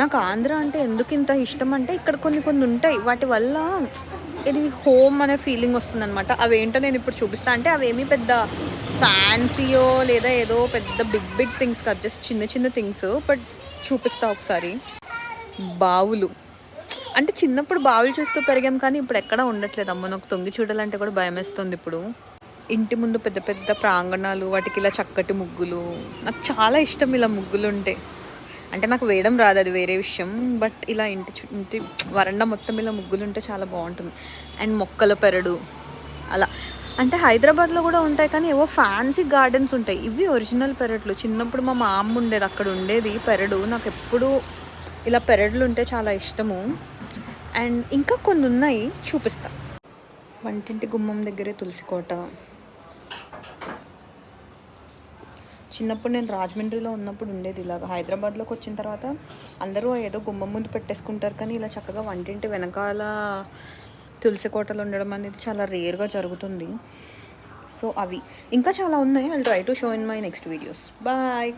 నాకు ఆంధ్ర అంటే ఎందుకు ఇంత ఇష్టం అంటే ఇక్కడ కొన్ని కొన్ని ఉంటాయి వాటి వల్ల ఇది హోమ్ అనే ఫీలింగ్ వస్తుందన్నమాట. అవేంటో నేను ఇప్పుడు చూపిస్తా. అంటే అవేమీ పెద్ద ఫ్యాన్సీయో లేదా ఏదో పెద్ద బిగ్ బిగ్ థింగ్స్ కాదు, జస్ట్ చిన్న చిన్న థింగ్స్. బట్ చూపిస్తా ఒకసారి. బావులు అంటే చిన్నప్పుడు బావులు చూస్తూ పెరిగాం కానీ ఇప్పుడు ఎక్కడా ఉండట్లేదు. అమ్మ నాకు తొంగి చూడాలంటే కూడా భయం వేస్తుంది ఇప్పుడు. ఇంటి ముందు పెద్ద పెద్ద ప్రాంగణాలు, వాటికి ఇలా చక్కటి ముగ్గులు. నాకు చాలా ఇష్టం ఇలా ముగ్గులు ఉంటే. అంటే నాకు వేయడం రాదు, అది వేరే విషయం. బట్ ఇలా ఇంటి వరండా మొత్తం ఇలా ముగ్గులు ఉంటే చాలా బాగుంటుంది. అండ్ మొక్కల పెరడు అలా. అంటే హైదరాబాద్లో కూడా ఉంటాయి కానీ ఏవో ఫ్యాన్సీ గార్డెన్స్ ఉంటాయి. ఇవి ఒరిజినల్ పెరట్లు. చిన్నప్పుడు మా అమ్మ ఉండేది, అక్కడ ఉండేది పెరడు. నాకు ఎప్పుడు ఇలా పెరడులు ఉంటే చాలా ఇష్టము. అండ్ ఇంకా కొన్ని ఉన్నాయి, చూపిస్తా. వంటింటి గుమ్మం దగ్గరే తులసి కోట. చిన్నప్పుడు నేను రాజమండ్రిలో ఉన్నప్పుడు ఉండేది ఇలాగ. హైదరాబాద్లోకి వచ్చిన తర్వాత అందరూ ఏదో గుమ్మం ముందు పెట్టేసుకుంటారు కానీ ఇలా చక్కగా వంటింటి వెనకాల తులసి కోటలు ఉండడం అనేది చాలా రేర్గా జరుగుతుంది. సో అవి ఇంకా చాలా ఉన్నాయి. I will try to show in my next videos. Bye.